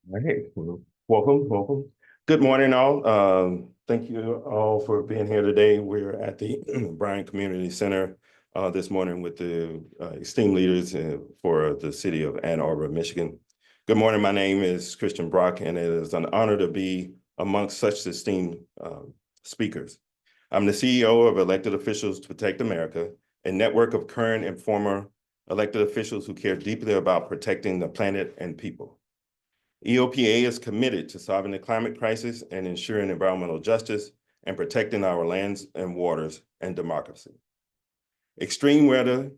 All right, well, welcome. Good morning, all. Thank you all for being here today. We're at the Bryant Community Center this morning with the esteemed leaders for the city of Ann Arbor, Michigan. Good morning. My name is Christian Brock, and it is an honor to be amongst such esteemed speakers. I'm the CEO of Elected Officials to Protect America, a network of current and former elected officials who care deeply about protecting the planet and people. EOPA is committed to solving the climate crisis and ensuring environmental justice and protecting our lands and waters and democracy. Extreme weather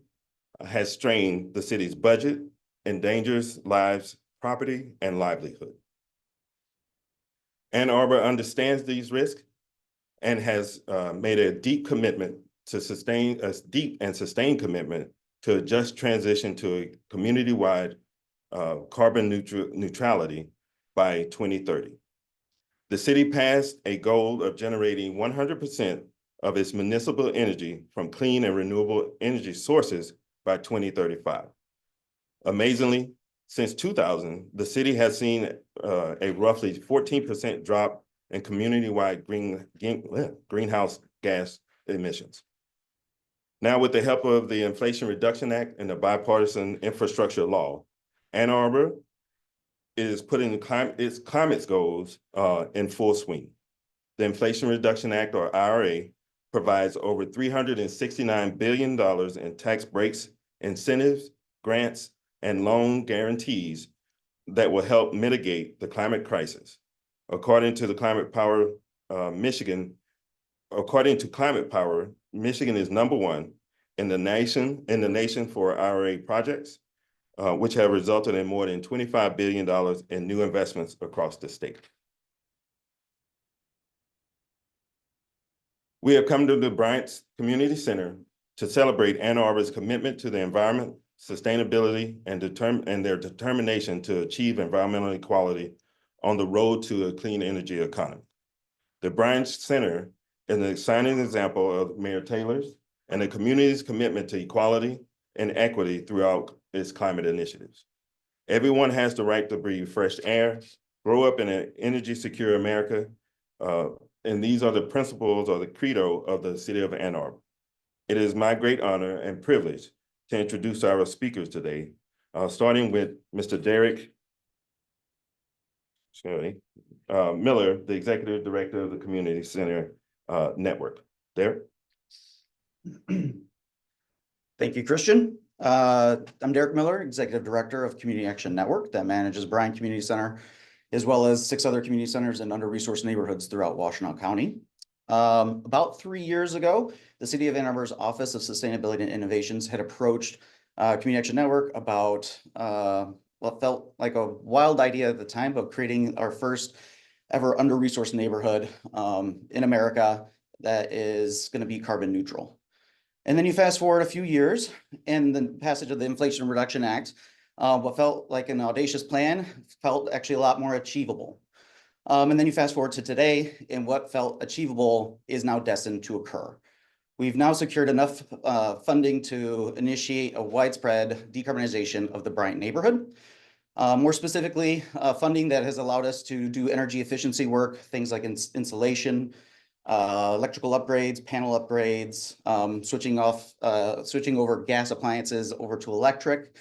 has strained the city's budget, endangers lives, property, and livelihood. Ann Arbor understands these risks and has made a deep and sustained commitment to a just transition to a community-wide carbon neutrality by 2030. The city passed a goal of generating 100% of its municipal energy from clean and renewable energy sources by 2035. Amazingly, since 2000, the city has seen a roughly 14% drop in community-wide greenhouse gas emissions. Now, with the help of the Inflation Reduction Act and the Bipartisan Infrastructure Law, Ann Arbor is putting its climate goals in full swing. The Inflation Reduction Act, or IRA, provides over $369 billion in tax breaks, incentives, grants, and loan guarantees that will help mitigate the climate crisis. According to Climate Power, Michigan is number one in the nation for IRA projects, which have resulted in more than $25 billion in new investments across the state. We have come to the Bryant Community Center to celebrate Ann Arbor's commitment to the environment, sustainability, and their determination to achieve environmental equality on the road to a clean energy economy. The Bryant Center is an exciting example of Mayor Taylor's and the community's commitment to equality and equity throughout its climate initiatives. Everyone has the right to breathe fresh air, grow up in an energy secure America, and these are the principles or the credo of the city of Ann Arbor. It is my great honor and privilege to introduce our speakers today, starting with Mr. Derrick Miller, the Executive Director of the Community Center Network. Derrick? Thank you, Christian. I'm Derrick Miller, Executive Director of Community Action Network that manages Bryant Community Center, as well as 6 other community centers in under-resourced neighborhoods throughout Washtenaw County. About 3 years ago, the City of Ann Arbor's Office of Sustainability and Innovations had approached Community Action Network about what felt like a wild idea at the time of creating our first ever under-resourced neighborhood in America that is going to be carbon neutral. And then you fast forward a few years and the passage of the Inflation Reduction Act, what felt like an audacious plan felt actually a lot more achievable. And then you fast forward to today, and what felt achievable is now destined to occur. We've now secured enough funding to initiate a widespread decarbonization of the Bryant neighborhood. More specifically, funding that has allowed us to do energy efficiency work, things like insulation, electrical upgrades, panel upgrades, switching over gas appliances over to electric,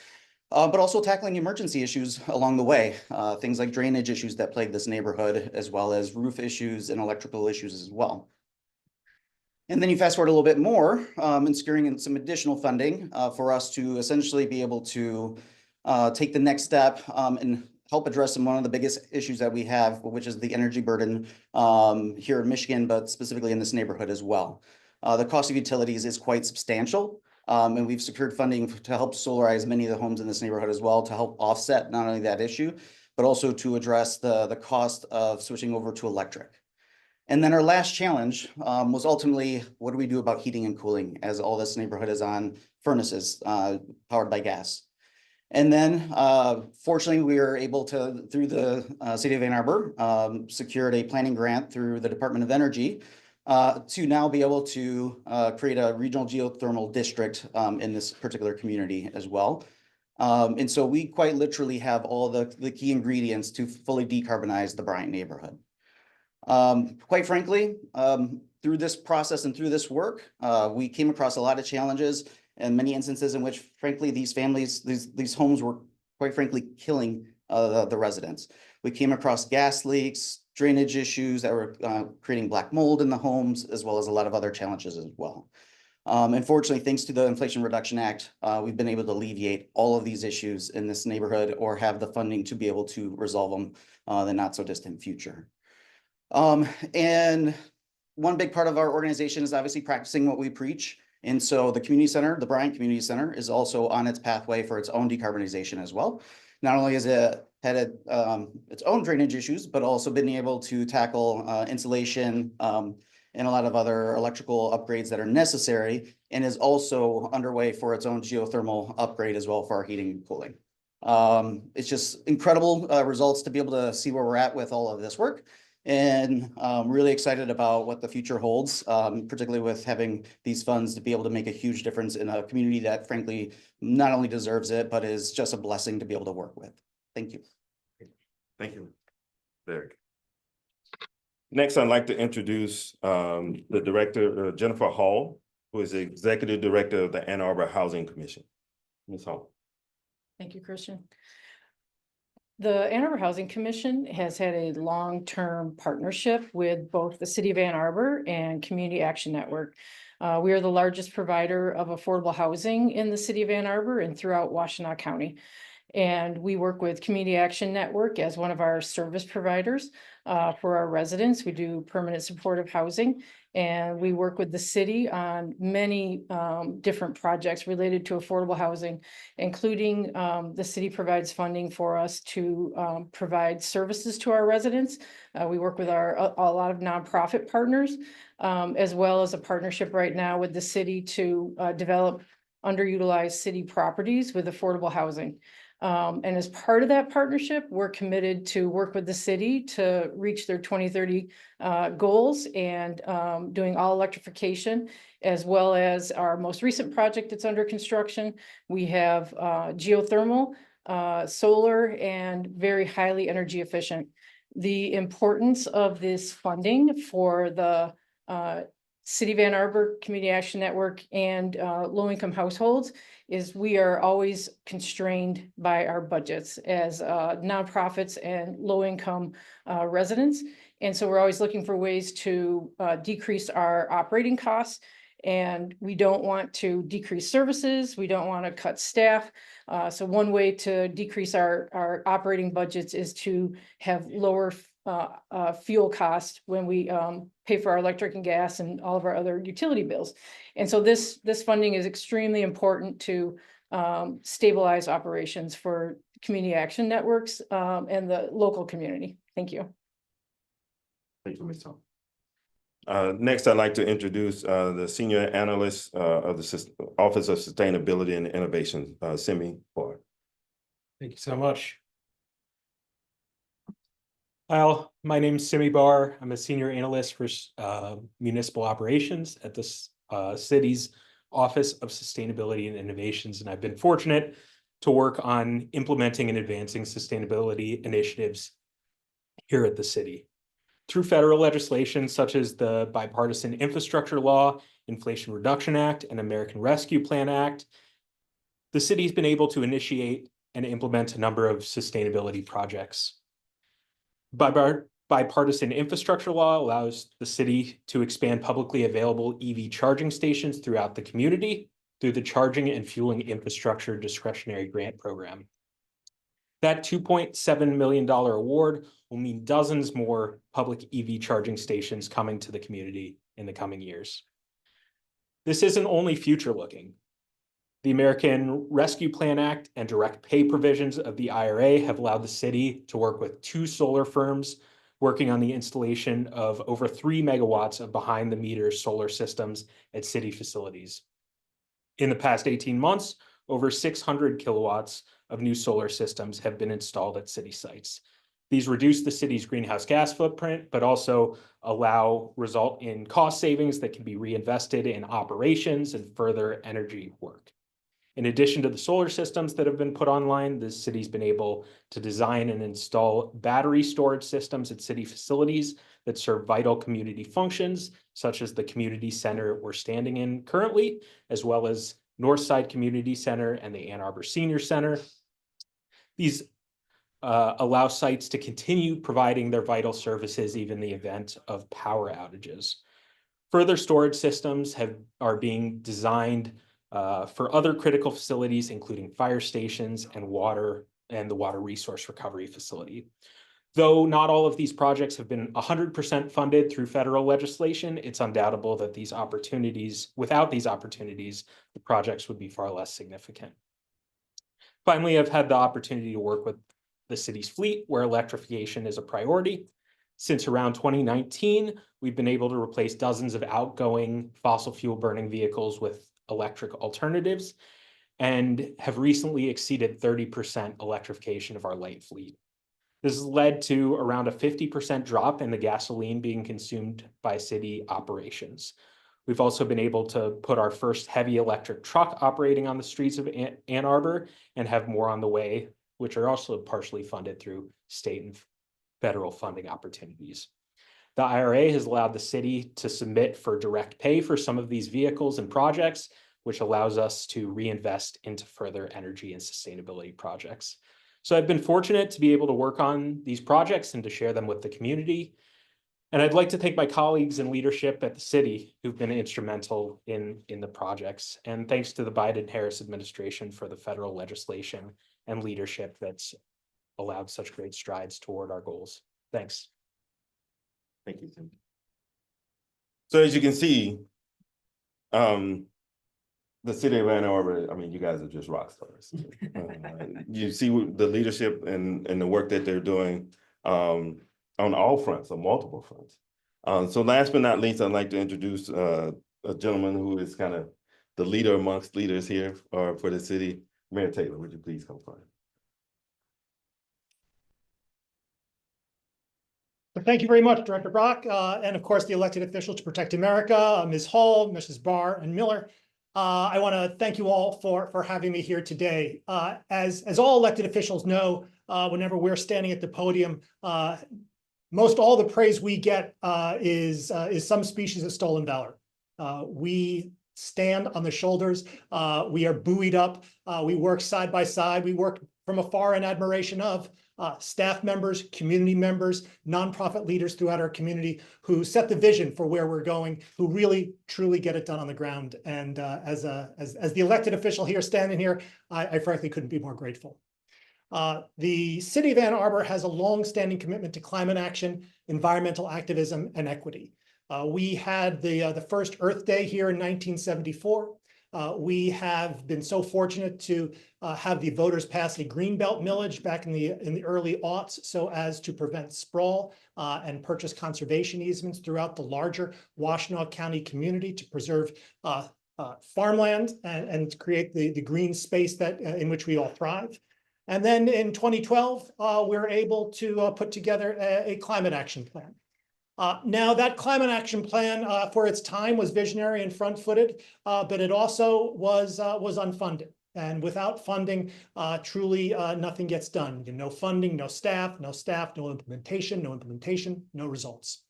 but also tackling emergency issues along the way, things like drainage issues that plague this neighborhood, as well as roof issues and electrical issues as well. And then you fast forward a little bit more, and securing in some additional funding for us to essentially be able to take the next step and help address one of the biggest issues that we have, which is the energy burden here in Michigan, but specifically in this neighborhood as well. The cost of utilities is quite substantial, and we've secured funding to help solarize many of the homes in this neighborhood as well to help offset not only that issue, but also to address the cost of switching over to electric. And then our last challenge was ultimately, what do we do about heating and cooling, as all this neighborhood is on furnaces powered by gas. And then, fortunately, we were able to, through the City of Ann Arbor, secured a planning grant through the Department of Energy to now be able to create a regional geothermal district in this particular community as well. And so we quite literally have all the key ingredients to fully decarbonize the Bryant neighborhood. Quite frankly, through this process and through this work, we came across a lot of challenges and many instances in which, frankly, these families, these homes were quite frankly killing the residents. We came across gas leaks, drainage issues that were creating black mold in the homes, as well as a lot of other challenges as well. Unfortunately, thanks to the Inflation Reduction Act, we've been able to alleviate all of these issues in this neighborhood or have the funding to be able to resolve them in the not so distant future. And one big part of our organization is obviously practicing what we preach. And so the community center, the Bryant Community Center, is also on its pathway for its own decarbonization as well. Not only has it had its own drainage issues, but also been able to tackle insulation and a lot of other electrical upgrades that are necessary, and is also underway for its own geothermal upgrade as well for our heating and cooling. It's just incredible results to be able to see where we're at with all of this work. And really excited about what the future holds, particularly with having these funds to be able to make a huge difference in a community that frankly not only deserves it, but is just a blessing to be able to work with. Thank you. Thank you, Derrick. Next, I'd like to introduce the director, Jennifer Hall, who is the Executive Director of the Ann Arbor Housing Commission. Ms. Hall. Thank you, Christian. The Ann Arbor Housing Commission has had a long-term partnership with both the City of Ann Arbor and Community Action Network. We are the largest provider of affordable housing in the City of Ann Arbor and throughout Washtenaw County. And we work with Community Action Network as one of our service providers for our residents. We do permanent supportive housing, and we work with the city on many different projects related to affordable housing, including the city provides funding for us to provide services to our residents. We work with a lot of nonprofit partners, as well as a partnership right now with the city to develop underutilized city properties with affordable housing. And as part of that partnership, we're committed to work with the city to reach their 2030 goals and doing all electrification, as well as our most recent project that's under construction. We have geothermal, solar, and very highly energy efficient. The importance of this funding for the City of Ann Arbor Community Action Network and low-income households is we are always constrained by our budgets as nonprofits and low-income residents. And so we're always looking for ways to decrease our operating costs. And we don't want to decrease services. We don't want to cut staff. So one way to decrease our operating budgets is to have lower fuel costs when we pay for our electric and gas and all of our other utility bills. And so this funding is extremely important to stabilize operations for community action networks and the local community. Thank you. Thank you, Ms. Hall. Next, I'd like to introduce the Senior Analyst of the Office of Sustainability and Innovation, Simi, Barr. Thank you so much. Well, my name is Simi Barr. I'm a senior analyst for municipal operations at the city's Office of Sustainability and Innovations, and I've been fortunate to work on implementing and advancing sustainability initiatives here at the city. Through federal legislation such as the Bipartisan Infrastructure Law, Inflation Reduction Act, and American Rescue Plan Act, the city's been able to initiate and implement a number of sustainability projects. Bipartisan Infrastructure Law allows the city to expand publicly available EV charging stations throughout the community through the Charging and Fueling Infrastructure Discretionary Grant Program. That $2.7 million award will mean dozens more public EV charging stations coming to the community in the coming years. This isn't only future looking. The American Rescue Plan Act and direct pay provisions of the IRA have allowed the city to work with 2 solar firms working on the installation of over 3 megawatts of behind-the-meter solar systems at city facilities. In the past 18 months, over 600 kilowatts of new solar systems have been installed at city sites. These reduce the city's greenhouse gas footprint, but also result in cost savings that can be reinvested in operations and further energy work. In addition to the solar systems that have been put online, the city's been able to design and install battery storage systems at city facilities that serve vital community functions, such as the community center we're standing in currently, as well as Northside Community Center and the Ann Arbor Senior Center. These allow sites to continue providing their vital services even in the event of power outages. Further storage systems are being designed for other critical facilities, including fire stations and the water resource recovery facility. Though not all of these projects have been 100% funded through federal legislation, it's undoubtable that without these opportunities, the projects would be far less significant. Finally, I've had the opportunity to work with the city's fleet, where electrification is a priority. Since around 2019, we've been able to replace dozens of outgoing fossil fuel burning vehicles with electric alternatives and have recently exceeded 30% electrification of our light fleet. This has led to around a 50% drop in the gasoline being consumed by city operations. We've also been able to put our first heavy electric truck operating on the streets of Ann Arbor and have more on the way, which are also partially funded through state and federal funding opportunities. The IRA has allowed the city to submit for direct pay for some of these vehicles and projects, which allows us to reinvest into further energy and sustainability projects. So I've been fortunate to be able to work on these projects and to share them with the community. And I'd like to thank my colleagues and leadership at the city who've been instrumental in the projects. And thanks to the Biden-Harris administration for the federal legislation and leadership that's allowed such great strides toward our goals. Thanks. Thank you, Tim. So as you can see, the city of Ann Arbor, I mean, you guys are just rock stars. You see the leadership and the work that they're doing on all fronts, on multiple fronts. So last but not least, I'd like to introduce a gentleman who is kind of the leader amongst leaders here for the city. Mayor Taylor, would you please come forward? Thank you very much, Director Brock, and of course, the elected officials to protect America, Ms. Hall, Mrs. Barr, and Miller. I want to thank you all for having me here today. As all elected officials know, whenever we're standing at the podium, most all the praise we get is some species of stolen valor. We stand on the shoulders. We are buoyed up. We work side by side. We work from afar in admiration of staff members, community members, nonprofit leaders throughout our community who set the vision for where we're going, who really, truly get it done on the ground. And as the elected official here standing here, I frankly couldn't be more grateful. The city of Ann Arbor has a long-standing commitment to climate action, environmental activism, and equity. We had the first Earth Day here in 1974. We have been so fortunate to have the voters pass a greenbelt millage back in the early aughts so as to prevent sprawl and purchase conservation easements throughout the larger Washtenaw County community to preserve farmland and to create the green space that in which we all thrive. And then in 2012, we were able to put together a climate action plan. Now that climate action plan for its time was visionary and front-footed, but it also was unfunded. And without funding, truly nothing gets done. No funding, no staff, no implementation, no results.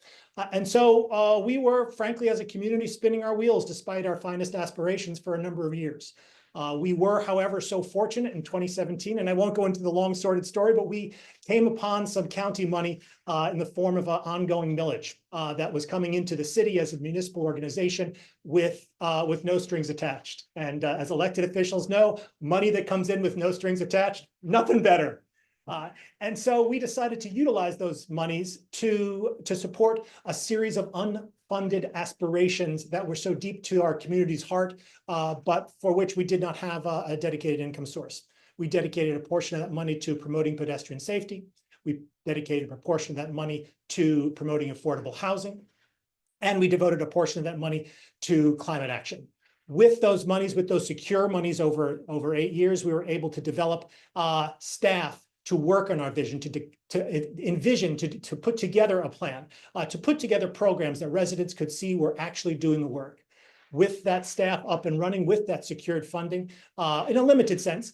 And so we were, frankly, as a community, spinning our wheels despite our finest aspirations for a number of years. We were, however, so fortunate in 2017, and I won't go into the long sordid story, but we came upon some county money in the form of an ongoing millage that was coming into the city as a municipal organization with no strings attached. And as elected officials know, money that comes in with no strings attached, nothing better. And so we decided to utilize those monies to support a series of unfunded aspirations that were so deep to our community's heart, but for which we did not have a dedicated income source. We dedicated a portion of that money to promoting pedestrian safety. We dedicated a portion of that money to promoting affordable housing. And we devoted a portion of that money to climate action. With those monies, with those secure monies over 8 years, we were able to develop staff to work on our vision, to envision, to put together a plan, to put together programs that residents could see we're actually doing the work. With that staff up and running, with that secured funding, in a limited sense,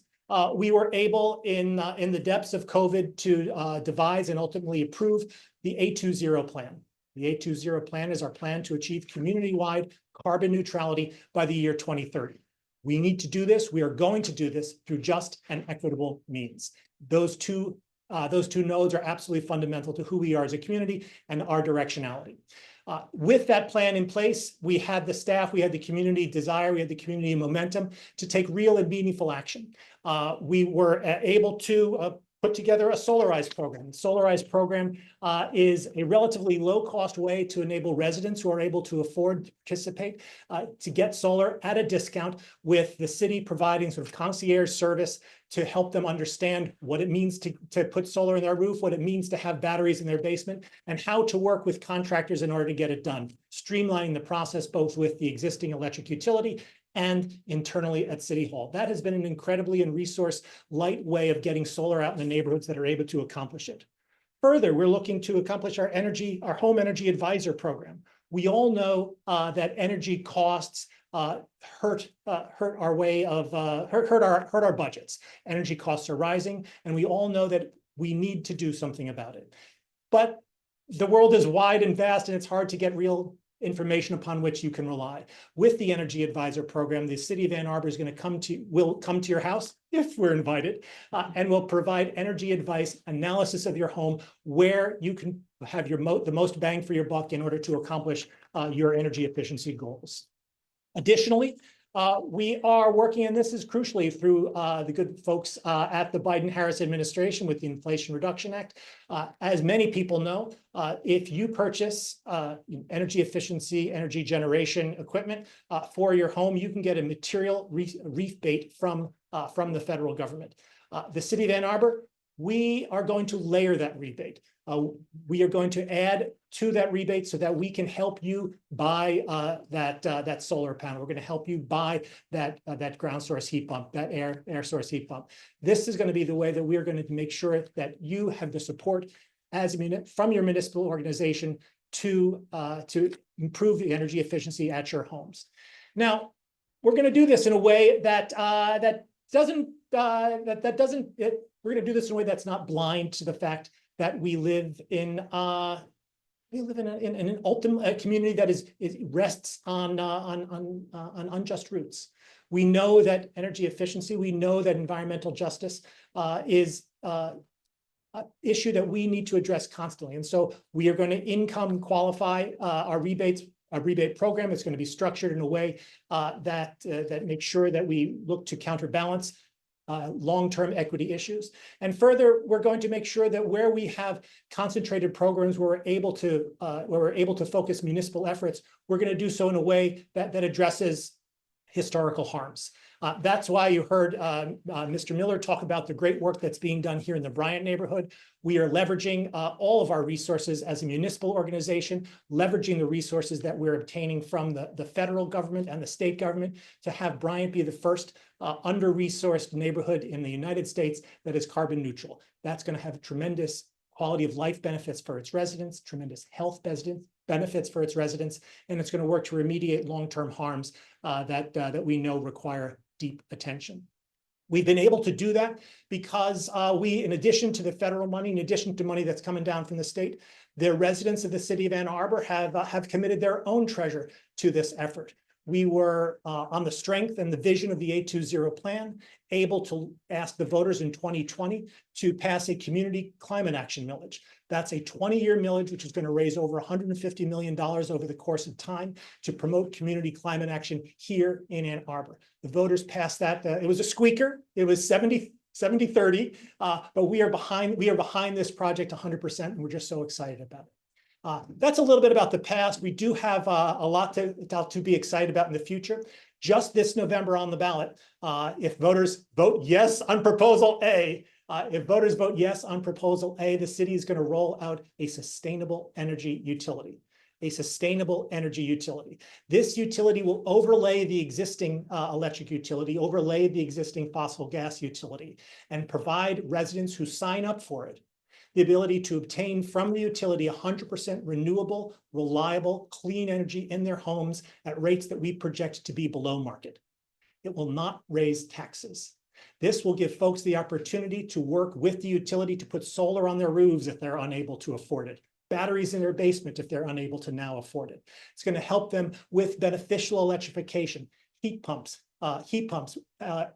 we were able in the depths of COVID to devise and ultimately approve the 820 plan. The 820 plan is our plan to achieve community-wide carbon neutrality by the year 2030. We need to do this. We are going to do this through just and equitable means. Those two nodes are absolutely fundamental to who we are as a community and our directionality. With that plan in place, we had the staff, we had the community desire, we had the community momentum to take real and meaningful action. We were able to put together a solarized program. The solarized program is a relatively low-cost way to enable residents who are able to afford to participate to get solar at a discount, with the city providing sort of concierge service to help them understand what it means to put solar in their roof, what it means to have batteries in their basement, and how to work with contractors in order to get it done, streamlining the process both with the existing electric utility and internally at City Hall. That has been an incredibly and resource light way of getting solar out in the neighborhoods that are able to accomplish it. Further, we're looking to accomplish our home energy advisor program. We all know that energy costs hurt our budgets. Energy costs are rising, and we all know that we need to do something about it. But the world is wide and vast, and it's hard to get real information upon which you can rely. With the Energy Advisor Program, the city of Ann Arbor is going to will come to your house if we're invited, and will provide energy advice, analysis of your home, where you can have the most bang for your buck in order to accomplish your energy efficiency goals. Additionally, we are working, and this is crucially through the good folks at the Biden-Harris administration with the Inflation Reduction Act. As many people know, if you purchase energy efficiency, energy generation equipment for your home, you can get a material rebate from the federal government. The city of Ann Arbor, we are going to layer that rebate. We are going to add to that rebate so that we can help you buy that solar panel. We're going to help you buy that ground source heat pump, that air source heat pump. This is going to be the way that we are going to make sure that you have the support from your municipal organization to improve the energy efficiency at your homes. Now, we're going to do this in a way we're going to do this in a way that's not blind to the fact that we live in an ultimate community that rests on unjust roots. We know that energy efficiency, we know that environmental justice is an issue that we need to address constantly. And so we are going to income qualify our rebate program. It's going to be structured in a way that makes sure that we look to counterbalance long-term equity issues. And further, we're going to make sure that where we have concentrated programs where we're able to focus municipal efforts, we're going to do so in a way that addresses historical harms. That's why you heard Mr. Miller talk about the great work that's being done here in the Bryant neighborhood. We are leveraging all of our resources as a municipal organization, leveraging the resources that we're obtaining from the federal government and the state government to have Bryant be the first under-resourced neighborhood in the United States that is carbon neutral. That's going to have tremendous quality of life benefits for its residents, tremendous health benefits for its residents, and it's going to work to remediate long-term harms that we know require deep attention. We've been able to do that because in addition to the federal money, in addition to money that's coming down from the state, the residents of the city of Ann Arbor have committed their own treasure to this effort. We were, on the strength and the vision of the 820 plan, able to ask the voters in 2020 to pass a community climate action millage. That's a 20-year millage, which is going to raise over $150 million over the course of time to promote community climate action here in Ann Arbor. The voters passed that. It was a squeaker. It was 70-30, but we are behind this project 100%, and we're just so excited about it. That's a little bit about the past. We do have a lot to be excited about in the future. Just this November on the ballot, if voters vote yes on Proposal A, the city is going to roll out a sustainable energy utility. a sustainable energy utility. This utility will overlay the existing electric utility, overlay the existing fossil gas utility, and provide residents who sign up for it the ability to obtain from the utility 100% renewable, reliable, clean energy in their homes at rates that we project to be below market. It will not raise taxes. This will give folks the opportunity to work with the utility to put solar on their roofs if they're unable to afford it, batteries in their basement if they're unable to now afford it. It's going to help them with beneficial electrification, heat pumps,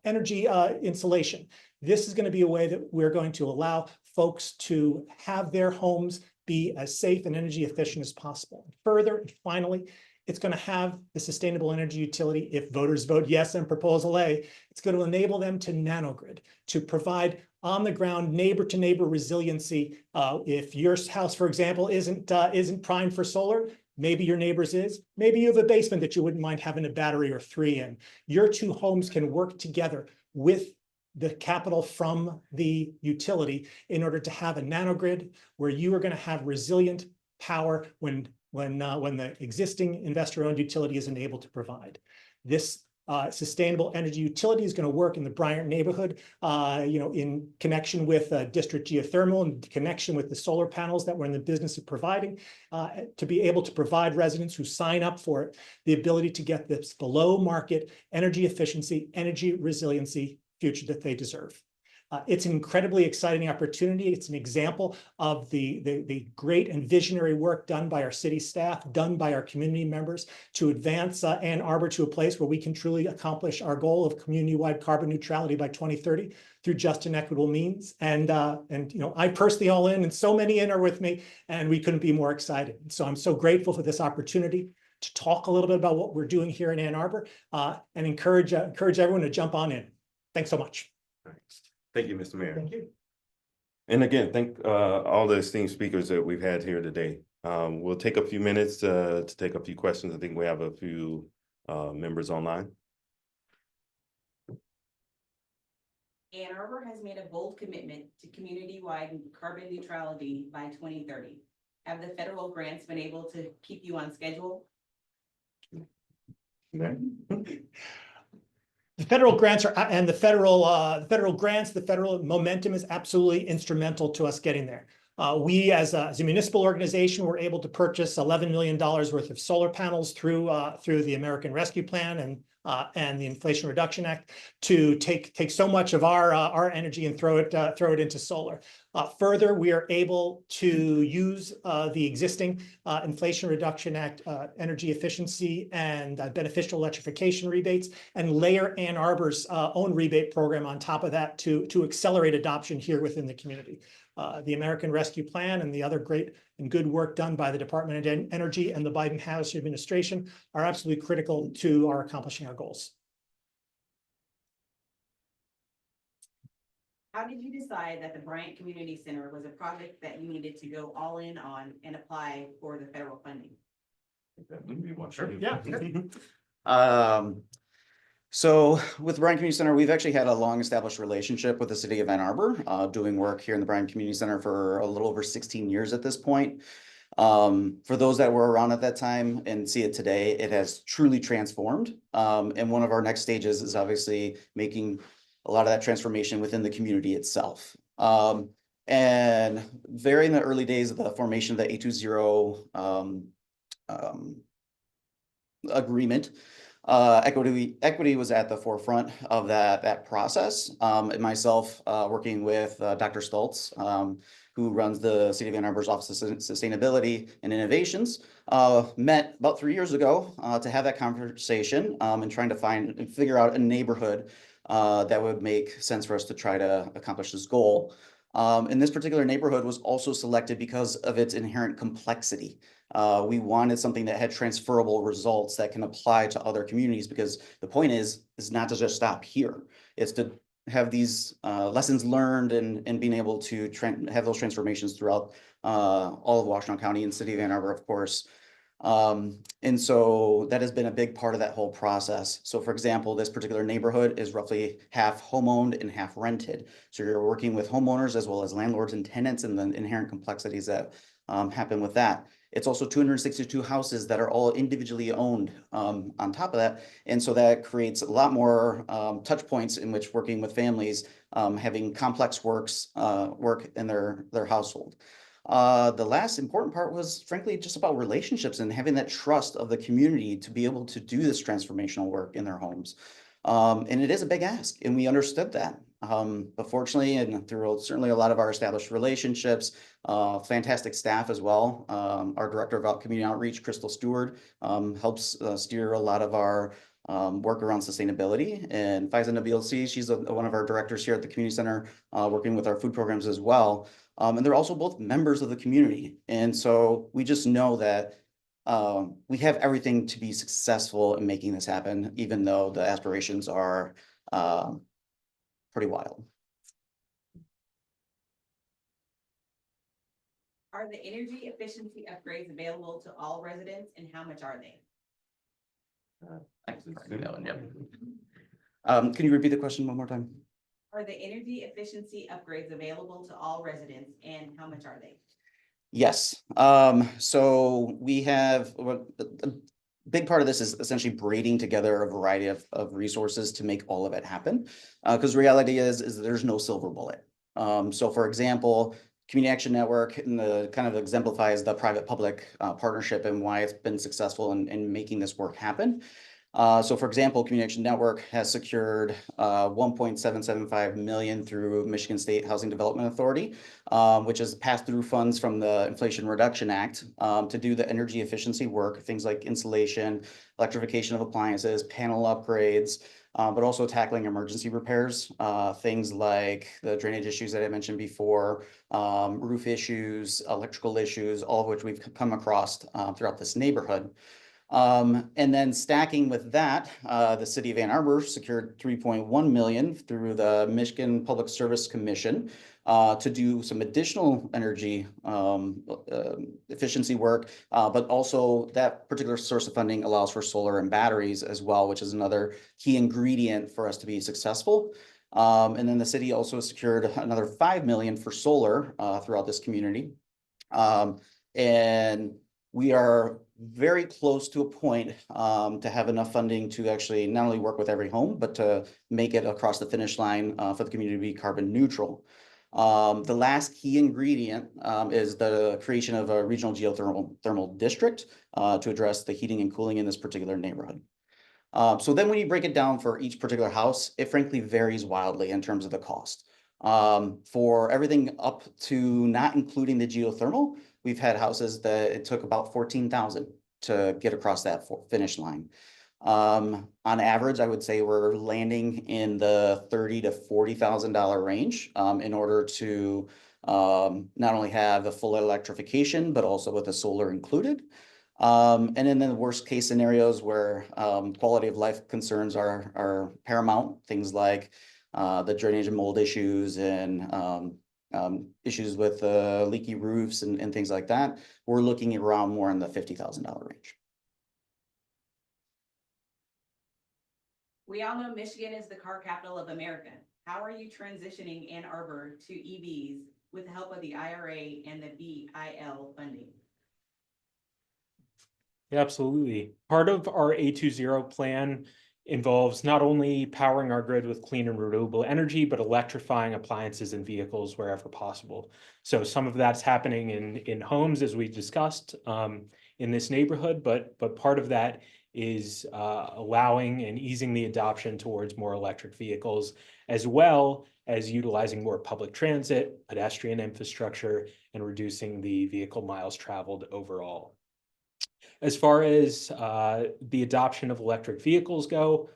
energy insulation. This is going to be a way that we're going to allow folks to have their homes be as safe and energy efficient as possible. Further, and finally, it's going to have the sustainable energy utility. If voters vote yes on Proposal A, it's going to enable them to nanogrid, to provide on-the-ground neighbor-to-neighbor resiliency. If your house, for example, isn't primed for solar, maybe your neighbor's is. Maybe you have a basement that you wouldn't mind having a battery or three in. Your two homes can work together with the capital from the utility in order to have a nanogrid where you are going to have resilient power when the existing investor-owned utility isn't able to provide. This sustainable energy utility is going to work in the Bryant neighborhood, in connection with district geothermal and connection with the solar panels that we're in the business of providing, to be able to provide residents who sign up for it the ability to get this below market energy efficiency, energy resiliency future that they deserve. It's an incredibly exciting opportunity. It's an example of the great and visionary work done by our city staff, done by our community members to advance Ann Arbor to a place where we can truly accomplish our goal of community-wide carbon neutrality by 2030 through just and equitable means. And I personally all in, and so many in are with me, and we couldn't be more excited. So I'm so grateful for this opportunity to talk a little bit about what we're doing here in Ann Arbor, and encourage everyone to jump on in. Thanks so much. Thanks. Thank you, Mr. Mayor. Thank you. And again, thank all the esteemed speakers that we've had here today. We'll take a few minutes to take a few questions. I think we have a few members online. Ann Arbor has made a bold commitment to community-wide carbon neutrality by 2030. Have the federal grants been able to keep you on schedule? The federal grants and the federal grants, the federal momentum is absolutely instrumental to us getting there. We, as a municipal organization, were able to purchase $11 million worth of solar panels through the American Rescue Plan and the Inflation Reduction Act to take so much of our energy and throw it into solar. Further, we are able to use the existing Inflation Reduction Act energy efficiency and beneficial electrification rebates and layer Ann Arbor's own rebate program on top of that to accelerate adoption here within the community. The American Rescue Plan and the other great and good work done by the Department of Energy and the Biden-Harris administration are absolutely critical to our accomplishing our goals. How did you decide that the Bryant Community Center was a project that you needed to go all in on and apply for the federal funding? Sure. Yeah. So with the Bryant Community Center, we've actually had a long established relationship with the city of Ann Arbor, doing work here in the Bryant Community Center for a little over 16 years at this point. For those that were around at that time and see it today, it has truly transformed. And one of our next stages is obviously making a lot of that transformation within the community itself. And very in the early days of the formation of the 820 agreement, equity was at the forefront of that process. And myself, working with Dr. Stoltz, who runs the City of Ann Arbor's Office of Sustainability and Innovations, met about 3 years ago to have that conversation and trying to figure out a neighborhood that would make sense for us to try to accomplish this goal. And this particular neighborhood was also selected because of its inherent complexity. We wanted something that had transferable results that can apply to other communities, because the point is not to just stop here. It's to have these lessons learned and being able to have those transformations throughout all of Washtenaw County and City of Ann Arbor, of course. And so that has been a big part of that whole process. So for example, this particular neighborhood is roughly half home-owned and half rented. So you're working with homeowners as well as landlords and tenants and the inherent complexities that happen with that. It's also 262 houses that are all individually owned on top of that. And so that creates a lot more touch points in which working with families, having complex work in their household. The last important part was frankly just about relationships and having that trust of the community to be able to do this transformational work in their homes. And it is a big ask, and we understood that. But fortunately, and through certainly a lot of our established relationships, fantastic staff as well. Our Director of Community Outreach, Crystal Stewart, helps steer a lot of our work around sustainability. And Faiza Nabil, she's one of our directors here at the community center, working with our food programs as well. And they're also both members of the community. And so we just know that we have everything to be successful in making this happen, even though the aspirations are pretty wild. Are the energy efficiency upgrades available to all residents, and how much are they? Can you repeat the question one more time? Are the energy efficiency upgrades available to all residents, and how much are they? Yes. So we have a big part of this is essentially braiding together a variety of resources to make all of it happen. Because reality is there's no silver bullet. So for example, Community Action Network kind of exemplifies the private-public partnership and why it's been successful in making this work happen. So for example, Community Action Network has secured $1.775 million through Michigan State Housing Development Authority, which is pass-through funds from the Inflation Reduction Act to do the energy efficiency work, things like insulation, electrification of appliances, panel upgrades, but also tackling emergency repairs, things like the drainage issues that I mentioned before, roof issues, electrical issues, all of which we've come across throughout this neighborhood. And then stacking with that, the city of Ann Arbor secured $3.1 million through the Michigan Public Service Commission to do some additional energy efficiency work, but also that particular source of funding allows for solar and batteries as well, which is another key ingredient for us to be successful. And then the city also secured another $5 million for solar throughout this community. And we are very close to a point to have enough funding to actually not only work with every home, but to make it across the finish line for the community to be carbon neutral. The last key ingredient is the creation of a regional geothermal district to address the heating and cooling in this particular neighborhood. So then when you break it down for each particular house, it frankly varies wildly in terms of the cost. For everything up to not including the geothermal, we've had houses that it took about $14,000 to get across that finish line. On average, I would say we're landing in the $30,000 to $40,000 range in order to not only have the full electrification, but also with the solar included. And then the worst case scenarios where quality of life concerns are paramount, things like the drainage and mold issues and issues with leaky roofs and things like that, we're looking around more in the $50,000 range. We all know Michigan is the car capital of America. How are you transitioning Ann Arbor to EVs with the help of the IRA and the BIL funding? Yeah, absolutely. Part of our A20 plan involves not only powering our grid with clean and renewable energy, but electrifying appliances and vehicles wherever possible. So some of that's happening in homes, as we discussed in this neighborhood, but part of that is allowing and easing the adoption towards more electric vehicles, as well as utilizing more public transit, pedestrian infrastructure, and reducing the vehicle miles traveled overall. As far as the adoption of electric vehicles go,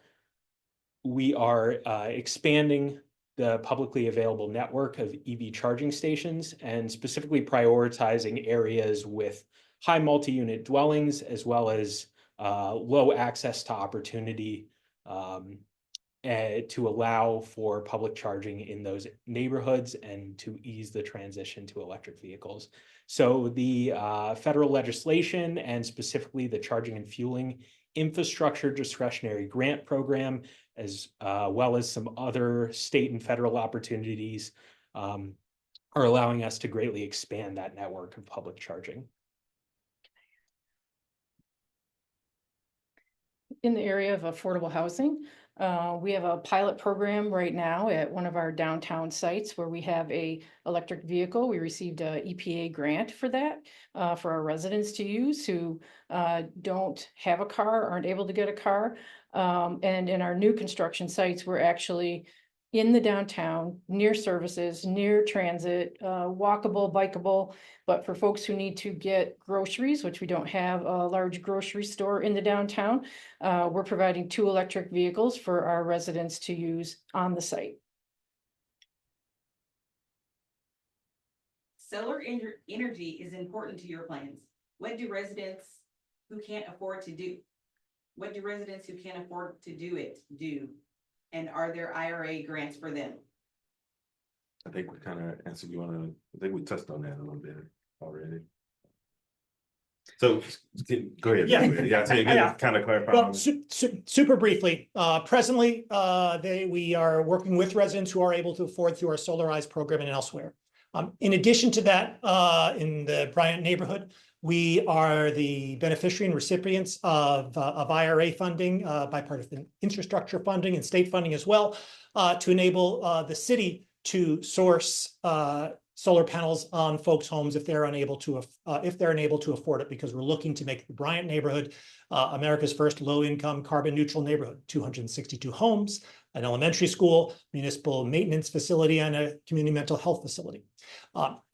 we are expanding the publicly available network of EV charging stations and specifically prioritizing areas with high multi-unit dwellings, as well as low access to opportunity to allow for public charging in those neighborhoods and to ease the transition to electric vehicles. So the federal legislation and specifically the Charging and Fueling Infrastructure Discretionary Grant Program, as well as some other state and federal opportunities, are allowing us to greatly expand that network of public charging. in the area of affordable housing. We have a pilot program right now at one of our downtown sites where we have a electric vehicle. We received a EPA grant for that, for our residents to use who don't have a car, aren't able to get a car. And in our new construction sites, we're actually in the downtown, near services, near transit, walkable, bikeable. But for folks who need to get groceries, which we don't have a large grocery store in the downtown, we're providing 2 electric vehicles for our residents to use on the site. Solar energy is important to your plans. What do residents who can't afford to do? What do residents who can't afford to do it do? And are there IRA grants for them? I think we kind of answered, I think we touched on that a little bit already. So, go ahead. Yeah. Yeah, so you Yeah. kind of clarify. Well, super briefly, presently, we are working with residents who are able to afford through our Solarize program and elsewhere. In addition to that, in the Bryant neighborhood, we are the beneficiary and recipients of IRA funding, bipartisan infrastructure funding and state funding as well, to enable the city to source solar panels on folks' homes if they're unable to afford it, because we're looking to make the Bryant neighborhood America's first low-income carbon neutral neighborhood. 262 homes, an elementary school, municipal maintenance facility, and a community mental health facility.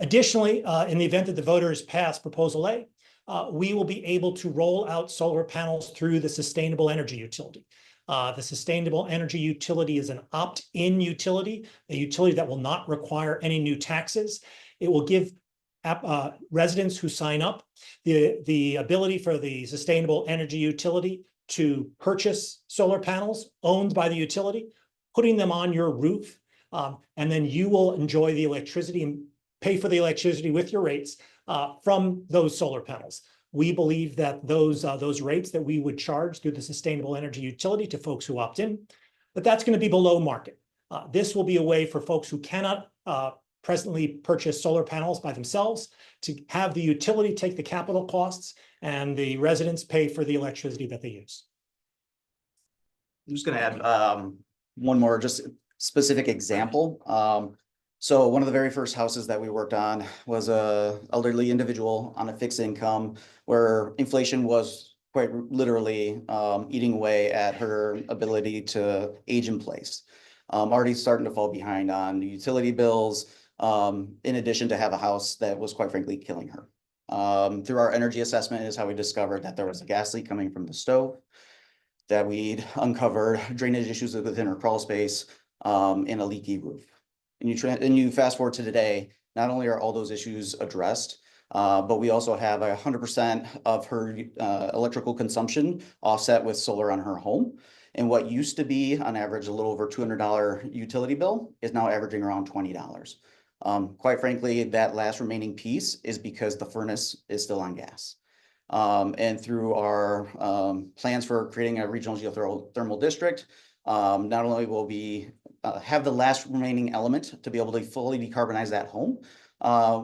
Additionally, in the event that the voters pass Proposal A, we will be able to roll out solar panels through the Sustainable Energy Utility. The Sustainable Energy Utility is an opt-in utility, a utility that will not require any new taxes. It will give residents who sign up the ability for the Sustainable Energy Utility to purchase solar panels owned by the utility, putting them on your roof, and then you will enjoy the electricity and pay for the electricity with your rates from those solar panels. We believe that those rates that we would charge through the Sustainable Energy Utility to folks who opt in, that's going to be below market. This will be a way for folks who cannot presently purchase solar panels by themselves to have the utility take the capital costs and the residents pay for the electricity that they use. I'm just going to add one more just specific example. So one of the very first houses that we worked on was an elderly individual on a fixed income where inflation was quite literally eating away at her ability to age in place. Already starting to fall behind on the utility bills, in addition to have a house that was quite frankly killing her. Through our energy assessment is how we discovered that there was a gas leak coming from the stove, that we'd uncovered drainage issues within her crawl space, and a leaky roof. And you fast forward to today, not only are all those issues addressed, but we also have 100% of her electrical consumption offset with solar on her home. And what used to be on average a little over $200 utility bill is now averaging around $20. Quite frankly, that last remaining piece is because the furnace is still on gas. And through our plans for creating a regional geothermal district, not only will we have the last remaining element to be able to fully decarbonize that home,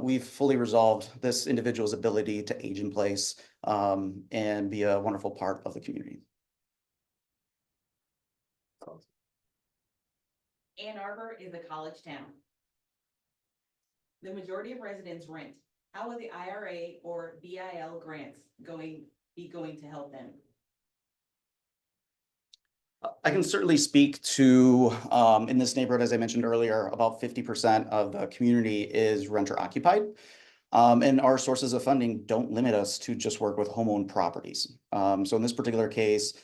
we've fully resolved this individual's ability to age in place and be a wonderful part of the community. Ann Arbor is a college town. The majority of residents rent. How will the IRA or BIL grants be going to help them? I can certainly speak to, in this neighborhood, as I mentioned earlier, about 50% of the community is renter occupied. And our sources of funding don't limit us to just work with home-owned properties. So in this particular case,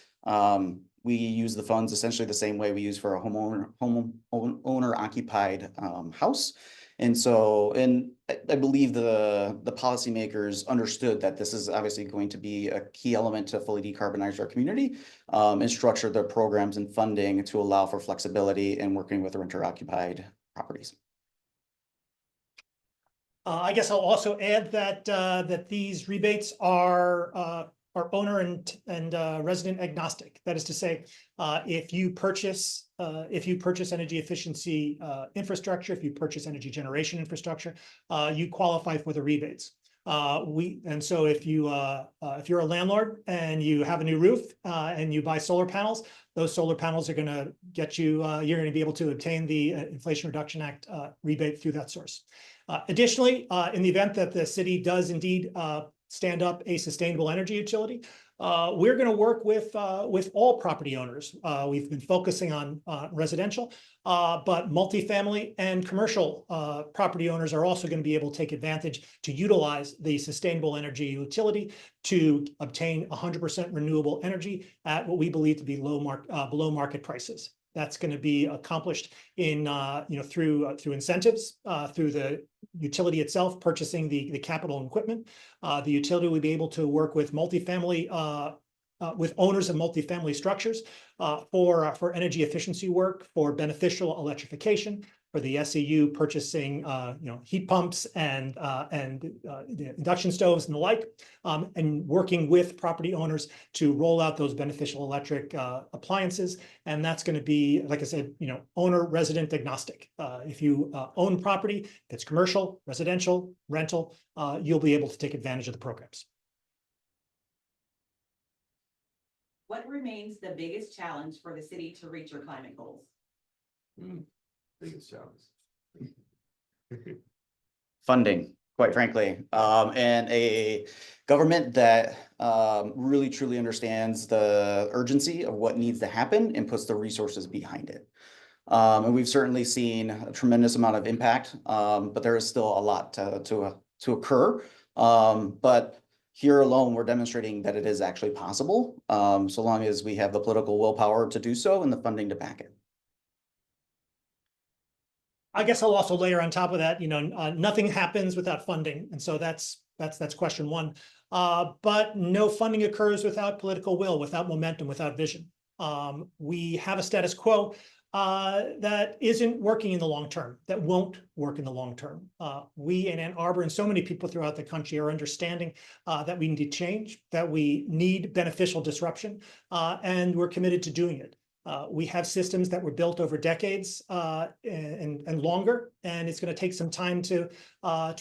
we use the funds essentially the same way we use for a homeowner occupied house. And so, I believe the policymakers understood that this is obviously going to be a key element to fully decarbonize our community, and structure their programs and funding to allow for flexibility in working with renter occupied properties. I guess I'll also add that that these rebates are owner and resident agnostic. That is to say, if you purchase energy efficiency infrastructure, if you purchase energy generation infrastructure, you qualify for the rebates. So if you're a landlord and you have a new roof and you buy solar panels, those solar panels are going to get you, you're going to be able to obtain the Inflation Reduction Act rebate through that source. Additionally, in the event that the city does indeed stand up a sustainable energy utility, we're going to work with all property owners. We've been focusing on residential, but multifamily and commercial property owners are also going to be able to take advantage to utilize the sustainable energy utility to obtain 100% renewable energy at what we believe to be below market prices. That's going to be accomplished in through incentives, through the utility itself purchasing the capital and equipment. The utility will be able to work with multifamily with owners of multifamily structures for energy efficiency work, for beneficial electrification, for the SEU purchasing heat pumps and induction stoves and the like, and working with property owners to roll out those beneficial electric appliances. And that's going to be, like I said, owner resident agnostic. If you own property that's commercial, residential, rental, you'll be able to take advantage of the programs. What remains the biggest challenge for the city to reach your climate goals? Biggest challenge. Funding, quite frankly, and a government that really truly understands the urgency of what needs to happen and puts the resources behind it. And we've certainly seen a tremendous amount of impact, but there is still a lot to occur. But here alone, we're demonstrating that it is actually possible, so long as we have the political willpower to do so and the funding to back it. I guess I'll also layer on top of that, nothing happens without funding. And so that's question one. But no funding occurs without political will, without momentum, without vision. We have a status quo that isn't working in the long term, that won't work in the long term. We in Ann Arbor and so many people throughout the country are understanding that we need to change, that we need beneficial disruption, and we're committed to doing it. We have systems that were built over decades and longer, and it's going to take some time to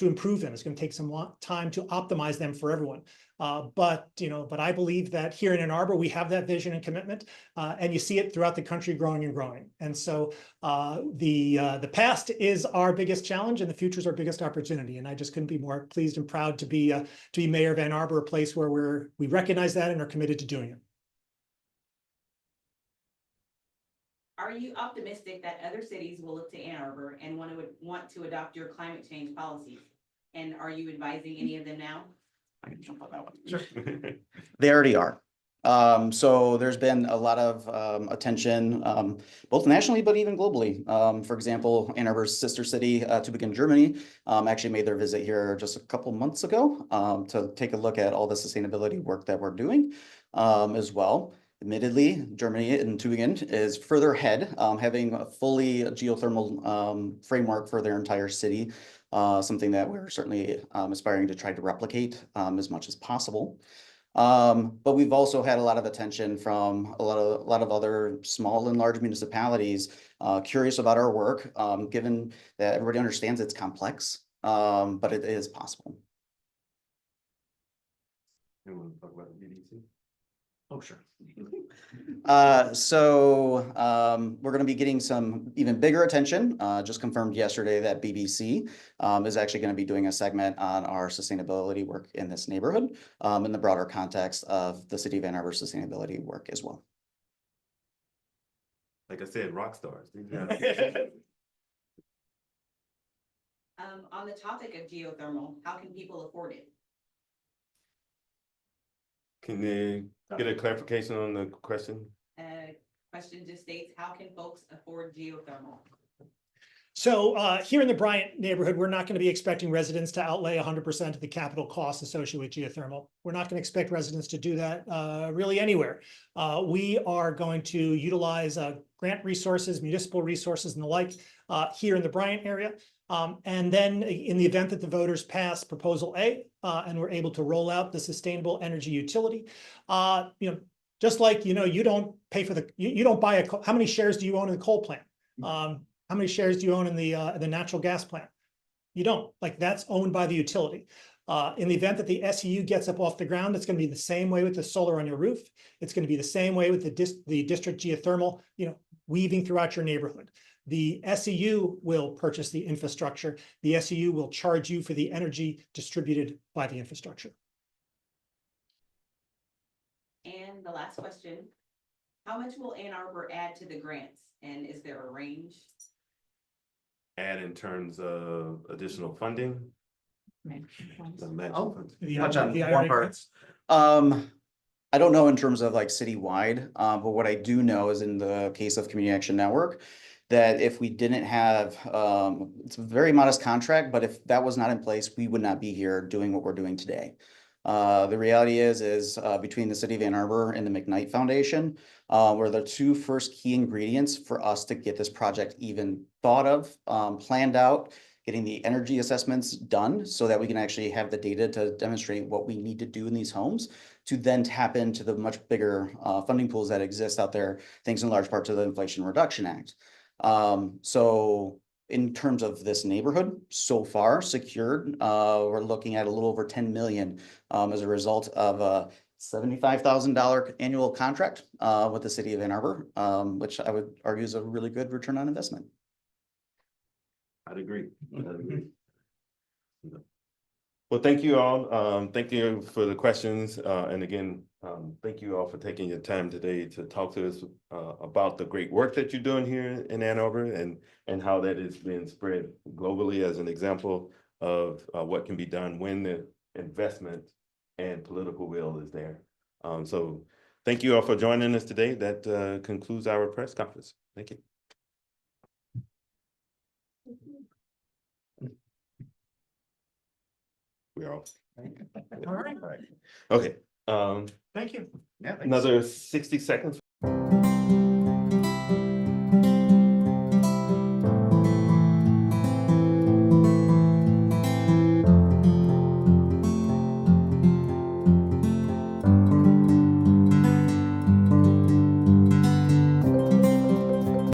improve them. It's going to take some time to optimize them for everyone. But I believe that here in Ann Arbor, we have that vision and commitment, and you see it throughout the country growing and growing. And so the past is our biggest challenge, and the future is our biggest opportunity. And I just couldn't be more pleased and proud to be mayor of Ann Arbor, a place where we recognize that and are committed to doing it. Are you optimistic that other cities will look to Ann Arbor and want to adopt your climate change policies? And are you advising any of them now? I can jump on that one. Sure. They already are. So there's been a lot of attention, both nationally, but even globally. For example, Ann Arbor's sister city, Tübingen, Germany, actually made their visit here just a couple months ago to take a look at all the sustainability work that we're doing as well. Admittedly, Germany and Tübingen is further ahead, having a fully geothermal framework for their entire city, something that we're certainly aspiring to try to replicate as much as possible. But we've also had a lot of attention from a lot of other small and large municipalities curious about our work, given that everybody understands it's complex, but it is possible. You want to talk about the BDC? Oh, sure. We're going to be getting some even bigger attention. Just confirmed yesterday that BBC is actually going to be doing a segment on our sustainability work in this neighborhood in the broader context of the city of Ann Arbor sustainability work as well. Like I said, rock stars. On the topic of geothermal, how can people afford it? Can they get a clarification on the question? Question just states, how can folks afford geothermal? So here in the Bryant neighborhood, we're not going to be expecting residents to outlay 100% of the capital costs associated with geothermal. We're not going to expect residents to do that really anywhere. We are going to utilize grant resources, municipal resources and the like here in the Bryant area. And then in the event that the voters pass Proposal A and we're able to roll out the sustainable energy utility, just like, you don't pay for you don't buy how many shares do you own in the coal plant? How many shares do you own in the natural gas plant? You don't. Like, that's owned by the utility. In the event that the SEU gets up off the ground, it's going to be the same way with the solar on your roof. It's going to be the same way with the district geothermal, weaving throughout your neighborhood. The SEU will purchase the infrastructure. The SEU will charge you for the energy distributed by the infrastructure. And the last question, how much will Ann Arbor add to the grants? And is there a range? Add in terms of additional funding? The match Oh, funds. Touch on the one IRA part. grants? I don't know in terms of like citywide, but what I do know is in the case of Community Action Network, that if we didn't have, it's a very modest contract, but if that was not in place, we would not be here doing what we're doing today. The reality is between the city of Ann Arbor and the McKnight Foundation, were the two first key ingredients for us to get this project even thought of, planned out, getting the energy assessments done so that we can actually have the data to demonstrate what we need to do in these homes to then tap into the much bigger funding pools that exist out there, thanks in large part to the Inflation Reduction Act. So in terms of this neighborhood, so far secured, we're looking at a little over 10 million as a result of a $75,000 annual contract with the city of Ann Arbor, which I would argue is a really good return on investment. I'd agree. Well, thank you all. Thank you for the questions. And again, thank you all for taking your time today to talk to us about the great work that you're doing here in Ann Arbor and how that is being spread globally as an example of what can be done when the investment and political will is there. So thank you all for joining us today. That concludes our press conference. Thank you. We're off. All right. Okay. Thank you. Yeah. Another 60 seconds.